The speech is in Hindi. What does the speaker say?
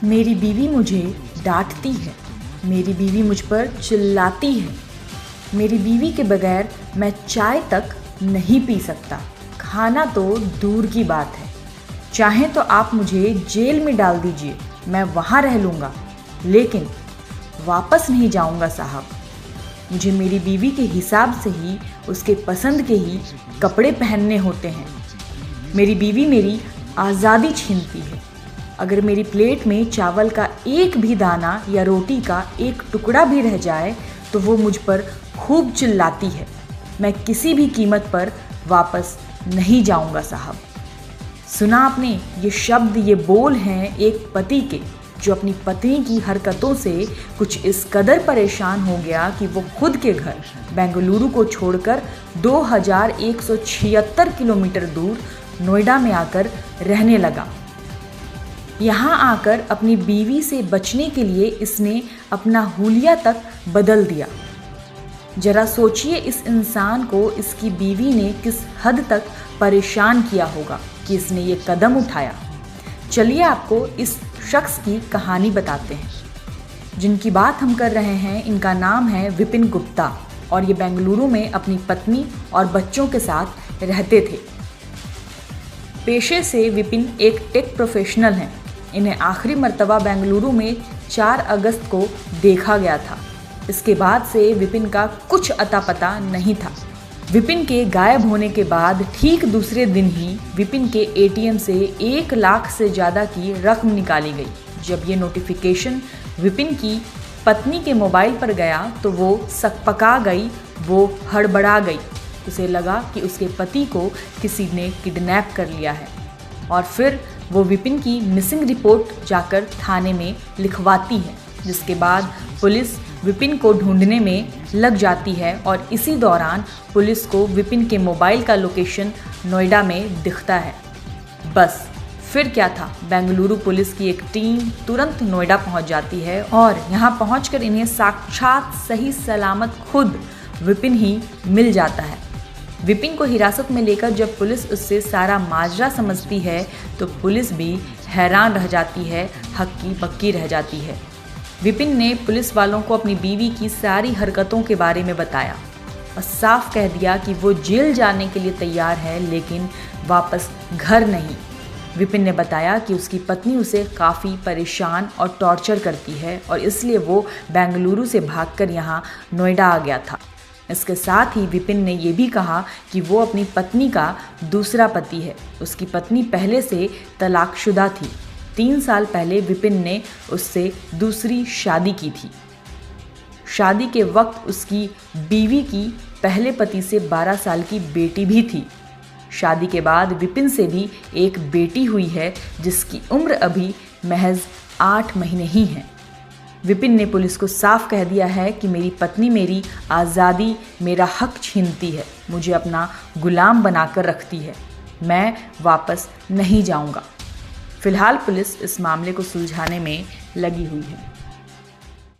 मेरी बीवी मुझे डांटती है, मेरी बीवी मुझ पर चिल्लाती है, मेरी बीवी के बगैर मैं चाय तक नहीं पी सकता। खाना तो दूर की बात है। चाहें तो आप मुझे जेल में डाल दीजिए, मैं वहाँ रह लूँगा, लेकिन वापस नहीं जाऊँगा साहब। मुझे मेरी बीवी के हिसाब से ही, उसके पसंद के ही कपड़े पहनने होते हैं। मेरी बीवी मेरी आज़ादी छीनती है। अगर मेरी प्लेट में चावल का एक भी दाना या रोटी का एक टुकड़ा भी रह जाए तो वो मुझ पर खूब चिल्लाती है। मैं किसी भी कीमत पर वापस नहीं जाऊंगा साहब। सुना आपने, ये शब्द, ये बोल हैं एक पति के, जो अपनी पत्नी की हरकतों से कुछ इस कदर परेशान हो गया कि वो खुद के घर बेंगलुरु को छोड़कर 2176 किलोमीटर दूर नोएडा में आकर रहने लगा। यहाँ आकर अपनी बीवी से बचने के लिए इसने अपना हुलिया तक बदल दिया। जरा सोचिए इस इंसान को इसकी बीवी ने किस हद तक परेशान किया होगा कि इसने ये कदम उठाया। चलिए आपको इस शख्स की कहानी बताते हैं। जिनकी बात हम कर रहे हैं, इनका नाम है विपिन गुप्ता और ये बेंगलुरु में अपनी पत्नी और बच्चों के साथ रहते थे। पेशे से विपिन एक टेक प्रोफेशनल हैं। इन्हें आखिरी मर्तबा बेंगलुरु में 4 अगस्त को देखा गया था। इसके बाद से विपिन का कुछ अता पता नहीं था। विपिन के गायब होने के बाद ठीक दूसरे दिन ही विपिन के एटीएम से 1 लाख से ज़्यादा की रकम निकाली गई। जब ये नोटिफिकेशन विपिन की पत्नी के मोबाइल पर गया तो वो सकपका गई, वो हड़बड़ा गई। उसे लगा कि उसके पति को किसी ने किडनैप कर लिया है और फिर वो विपिन की मिसिंग रिपोर्ट जाकर थाने में लिखवाती है, जिसके बाद पुलिस विपिन को ढूंढने में लग जाती है और इसी दौरान पुलिस को विपिन के मोबाइल का लोकेशन नोएडा में दिखता है। बस फिर क्या था, बेंगलुरु पुलिस की एक टीम तुरंत नोएडा पहुंच जाती है और यहां पहुंचकर इन्हें साक्षात सही सलामत खुद विपिन ही मिल जाता है। विपिन को हिरासत में लेकर जब पुलिस उससे सारा माजरा समझती है तो पुलिस भी हैरान रह जाती है, हक्की बक्की रह जाती है। विपिन ने पुलिस वालों को अपनी बीवी की सारी हरकतों के बारे में बताया और साफ कह दिया कि वो जेल जाने के लिए तैयार है, लेकिन वापस घर नहीं। विपिन ने बताया कि उसकी पत्नी उसे काफ़ी परेशान और टॉर्चर करती है और इसलिए वो बेंगलुरु से भागकर यहाँ नोएडा आ गया था। इसके साथ ही विपिन ने ये भी कहा कि वो अपनी पत्नी का दूसरा पति है। उसकी पत्नी पहले से तलाकशुदा थी। 3 साल पहले विपिन ने उससे दूसरी शादी की थी। शादी के वक्त उसकी बीवी की पहले पति से 12 साल की बेटी भी थी। शादी के बाद विपिन से भी एक बेटी हुई है जिसकी उम्र अभी महज 8 महीने ही है। विपिन ने पुलिस को साफ कह दिया है कि मेरी पत्नी मेरी आज़ादी, मेरा हक छीनती है, मुझे अपना गुलाम बनाकर रखती है, मैं वापस नहीं जाऊंगा। फिलहाल पुलिस इस मामले को सुलझाने में लगी हुई है।